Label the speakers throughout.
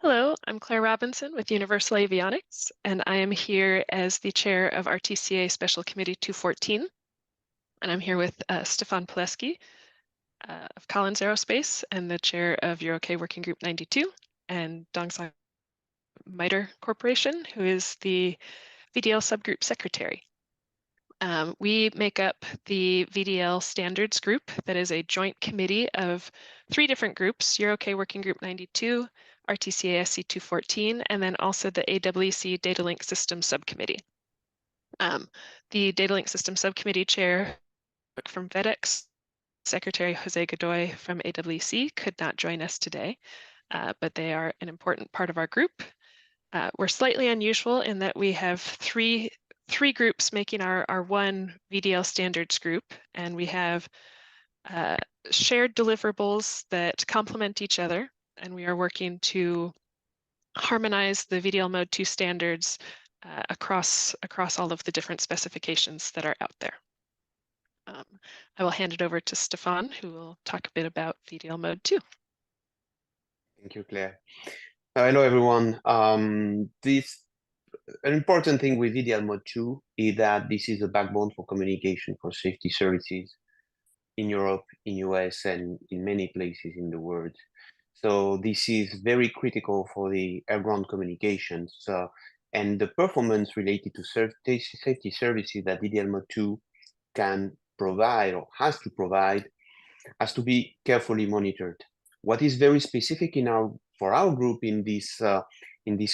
Speaker 1: Hello, I'm Claire Robinson with Universal Avionics, and I am here as the chair of RTCA Special Committee 214. And I'm here with Stefan Pileski of Collins Aerospace and the chair of EUROCAE Working Group 92, and Dongsang Miter Corporation, who is the VDL subgroup secretary. We make up the VDL standards group that is a joint committee of 3 different groups: EUROCAE Working Group 92, RTCA SC-214, and then also the AWC Datalink System Subcommittee. The Datalink System Subcommittee chair from FedEx, Secretary Jose Godoy from AWC, could not join us today, but they are an important part of our group. We're slightly unusual in that we have three groups making our one VDL standards group, and we have shared deliverables that complement each other, and we are working to harmonize the VDL Mode 2 standards across all of the different specifications that are out there. I will hand it over to Stefan, who will talk a bit about VDL Mode 2.
Speaker 2: Thank you, Claire. Hello, everyone. An important thing with VDL Mode 2 is that this is a backbone for communication for safety services in Europe, in US, and in many places in the world. So this is very critical for the air-ground communications. And the performance related to safety services that VDL Mode 2 can provide or has to provide has to be carefully monitored. What is very specific for our group in this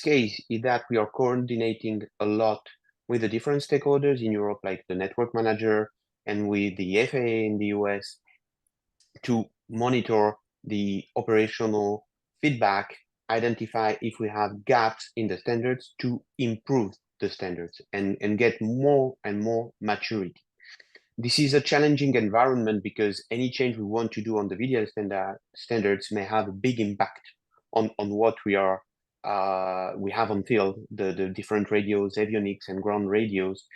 Speaker 2: case is that we are coordinating a lot with the different stakeholders in Europe, like the network manager, and with the FAA in the US, to monitor the operational feedback, identify if we have gaps in the standards to improve the standards and get more and more maturity. This is a challenging environment because any change we want to do on the VDL standards may have a big impact on what we have on field, the different radios, avionics and ground radios.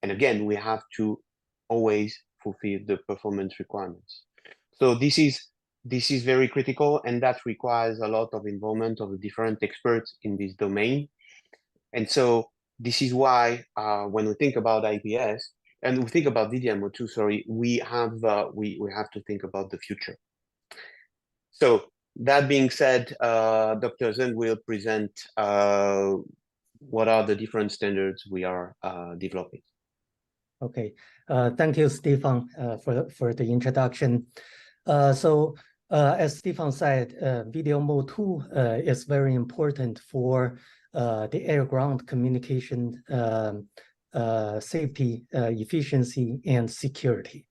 Speaker 2: And again, we have to always fulfill the performance requirements. So this is very critical, and that requires a lot of involvement of the different experts in this domain. And so this is why when we think about IPS, and we think about VDL Mode 2, sorry, we have to think about the future. So that being said, Dr. Zeng will present what are the different standards we are developing.
Speaker 3: Okay, thank you, Stefan, for the introduction. As Stefan said, VDL Mode 2 is very important for the air-ground communication safety, efficiency, and security.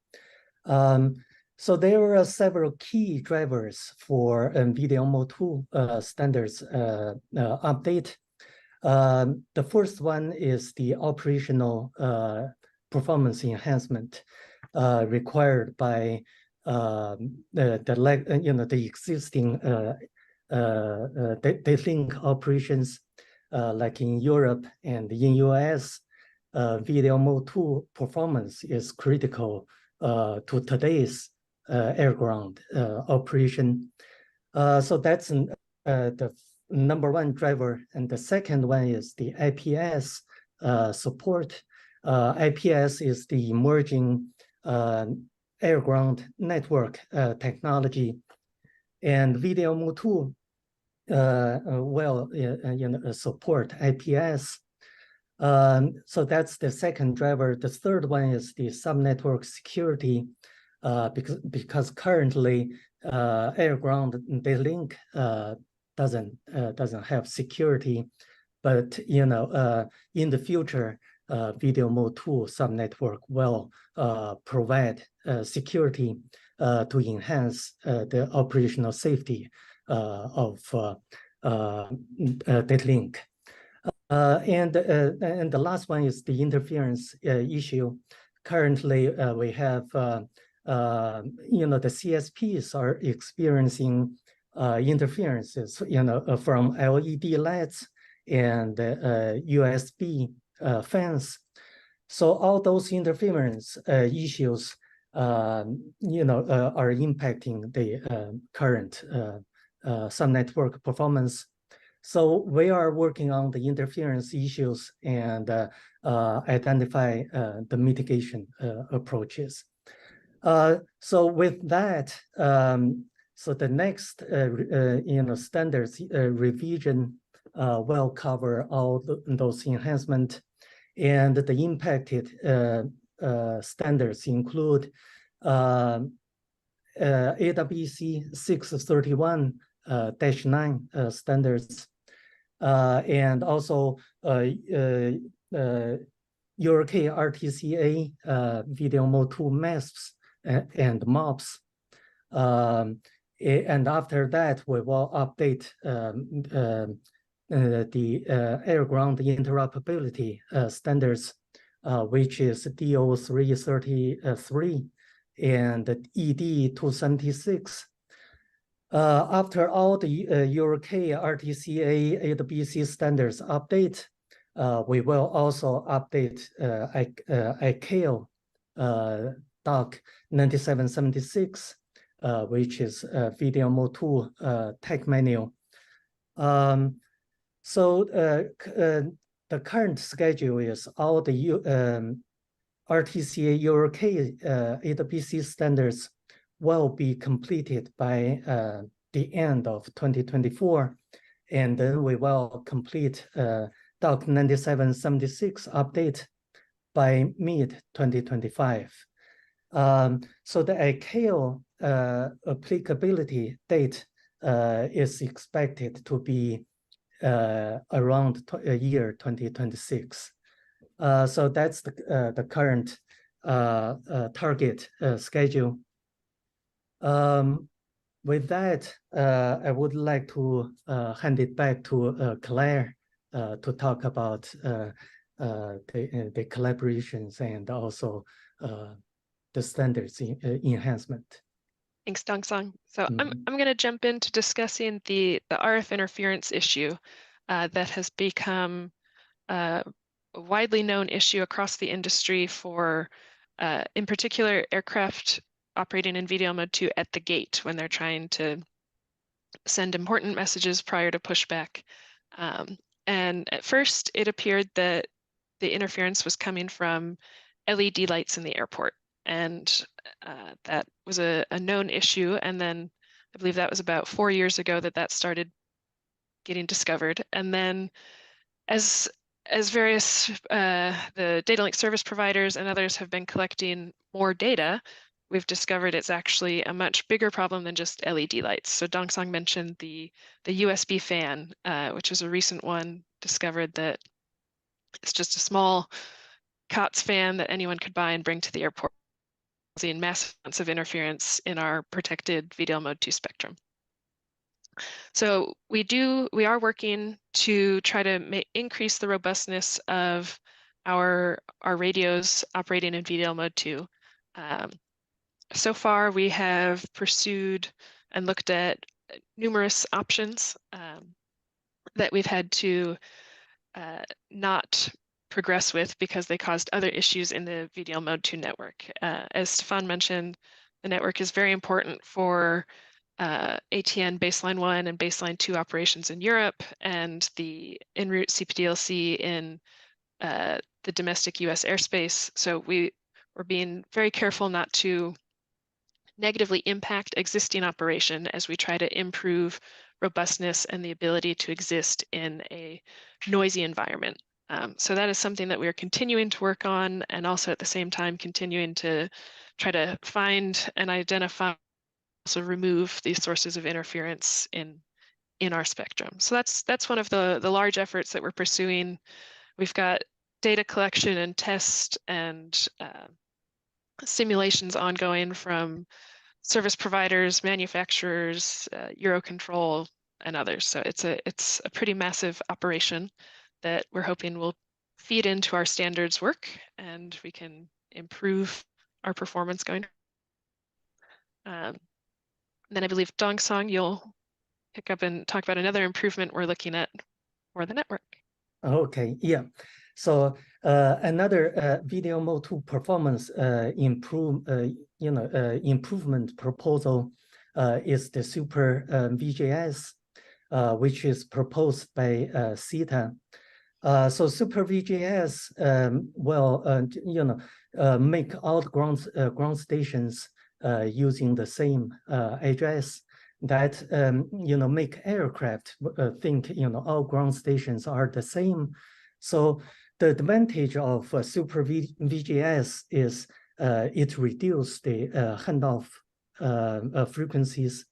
Speaker 3: So there are several key drivers for VDL Mode 2 standards update. The first one is the operational performance enhancement required by the existing datalink operations, like in Europe and in US. VDL Mode 2 performance is critical to today's air-ground operation. So that's the number one driver. And the second one is the IPS support. IPS is the emerging air-ground network technology. And VDL Mode 2 will support IPS. So that's the second driver. The third one is the subnetwork security, because currently air-ground datalink doesn't have security, but in the future, VDL Mode 2 subnetwork will provide security to enhance the operational safety of datalink. And the last one is the interference issue. Currently, we have the CSPs are experiencing interferences, from LED lights and USB fans. So all those interference issues, are impacting the current subnetwork performance. So we are working on the interference issues and identify the mitigation approaches. So with that, so the next standards revision will cover all those enhancements, and the impacted standards include AWC 631-9 standards, and also EUROCAE RTCA video mode 2 masks and MOPs. And after that, we will update the air-ground interoperability standards, which is DO333 and ED 276. After all the EUROCAE RTCA AWC standards update, we will also update ICAO DOC 9776, which is video mode 2 tech manual. So the current schedule is all the RTCA EUROCAE AWC standards will be completed by the end of 2024, and then we will complete DOC 9776 update by mid-2025. So the ICAO applicability date is expected to be around year 2026. So that's the current target schedule. With that, I would like to hand it back to Claire to talk about the collaborations and also the standards enhancement.
Speaker 1: Thanks, Dongsong. So I'm going to jump into discussing the RF interference issue that has become a widely known issue across the industry for, in particular, aircraft operating in VDL mode 2 at the gate when they're trying to send important messages prior to pushback. And at first, it appeared that the interference was coming from LED lights in the airport. And that was a known issue. And then I believe that was about 4 years ago that started getting discovered. And then as various, the datalink service providers and others have been collecting more data, we've discovered it's actually a much bigger problem than just LED lights. So Dongsong mentioned the USB fan, which is a recent one, discovered that it's just a small COTS fan that anyone could buy and bring to the airport, causing massive amounts of interference in our protected VDL mode 2 spectrum. So we are working to try to increase the robustness of our radios operating in VDL mode 2. So far, we have pursued and looked at numerous options that we've had to not progress with because they caused other issues in the VDL mode 2 network. As Stefan mentioned, the network is very important for ATN baseline 1 and baseline 2 operations in Europe, and the en route CPDLC in the domestic US airspace. So we're being very careful not to negatively impact existing operation as we try to improve robustness and the ability to exist in a noisy environment. So that is something that we are continuing to work on, and also at the same time continuing to try to find and identify, also remove these sources of interference in our spectrum. So that's one of the large efforts that we're pursuing. We've got data collection and test and simulations ongoing from service providers, manufacturers, Eurocontrol, and others. So it's a pretty massive operation that we're hoping will feed into our standards work, and we can improve our performance going. Then I believe Dongsong, you'll pick up and talk about another improvement we're looking at for the network.
Speaker 3: Okay, yeah. So another VDL mode 2 performance improvement proposal is the Super VGS. which is proposed by CETA. So Super VGS will, make all ground stations using the same address that, make aircraft think, all ground stations are the same. So the advantage of Super VGS is it reduces the handoff frequencies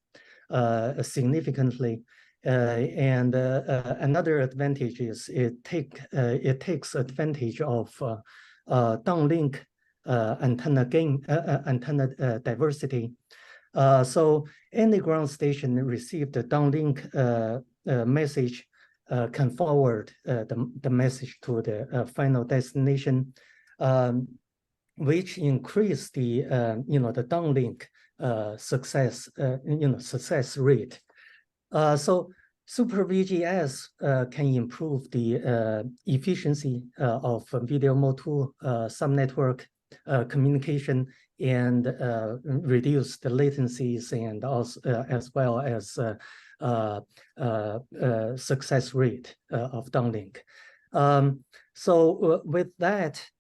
Speaker 3: significantly. And another advantage is it takes advantage of downlink antenna diversity. So any ground station received the downlink message can forward the message to the final destination, which increase the the downlink success success rate. So Super VGS can improve the efficiency of video mode 2 subnetwork communication and reduce the latencies and also as well as success rate of downlink. So with that,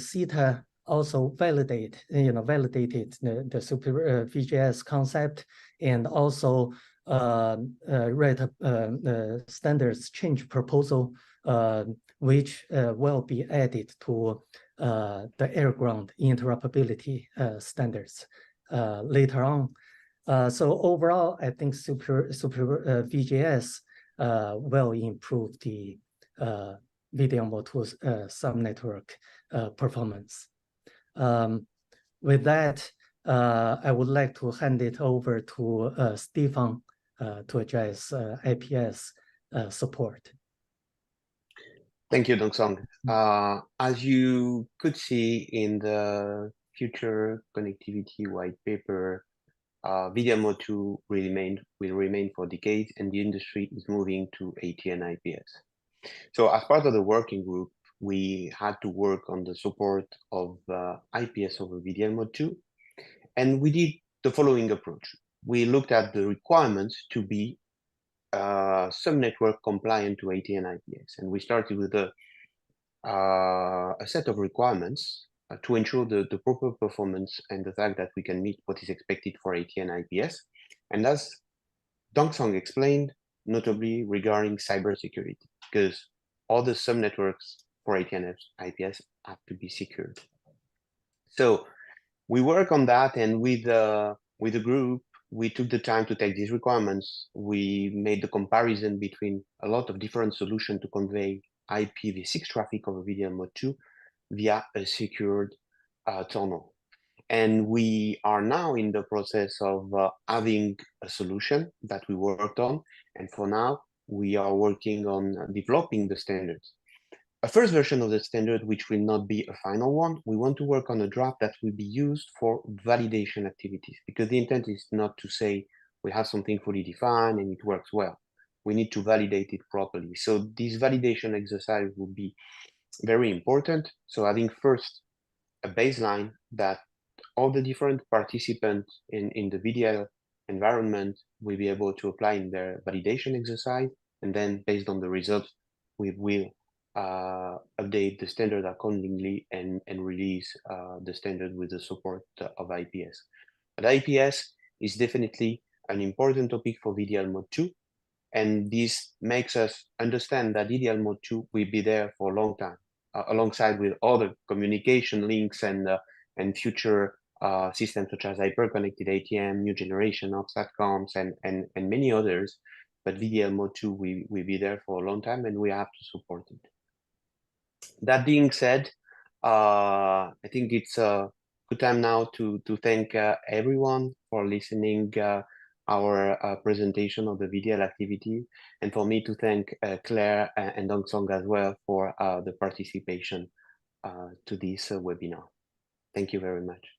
Speaker 3: CETA also validated the Super VGS concept, and also read standards change proposal, which will be added to the air-ground interoperability standards later on. So overall, I think Super VGS will improve the video mode 2 subnetwork performance. With that, I would like to hand it over to Stefan to address IPS support.
Speaker 2: Thank you, Dong-Song. As you could see in the future connectivity white paper, video mode 2 will remain for decades, and the industry is moving to ATN IPS. So as part of the working group, we had to work on the support of IPS over video mode 2, and we did the following approach. We looked at the requirements to be subnetwork compliant to ATN IPS, and we started with a set of requirements to ensure the proper performance and the fact that we can meet what is expected for ATN IPS. And as Dong-Song explained, notably regarding cybersecurity, because all the subnetworks for ATN IPS have to be secured. So we work on that, and with the group, we took the time to take these requirements. We made the comparison between a lot of different solutions to convey IPv6 traffic over video mode 2 via a secured tunnel. And we are now in the process of having a solution that we worked on. And for now, we are working on developing the standards. A first version of the standard, which will not be a final one, we want to work on a draft that will be used for validation activities, because the intent is not to say we have something fully defined and it works well. We need to validate it properly. So this validation exercise will be very important. So having first a baseline that all the different participants in the VDL environment will be able to apply in their validation exercise. And then based on the results, we will update the standard accordingly and release the standard with the support of IPS. But IPS is definitely an important topic for VDL mode 2. And this makes us understand that VDL mode 2 will be there for a long time, alongside with other communication links and future systems such as hyperconnected ATM, new generation of SATCOMs, and many others. But VDL mode 2 will be there for a long time, and we have to support it. That being said, I think it's a good time now to thank everyone for listening our presentation of the VDL activity, and for me to thank Claire and Dong-Song as well for the participation to this webinar. Thank you very much.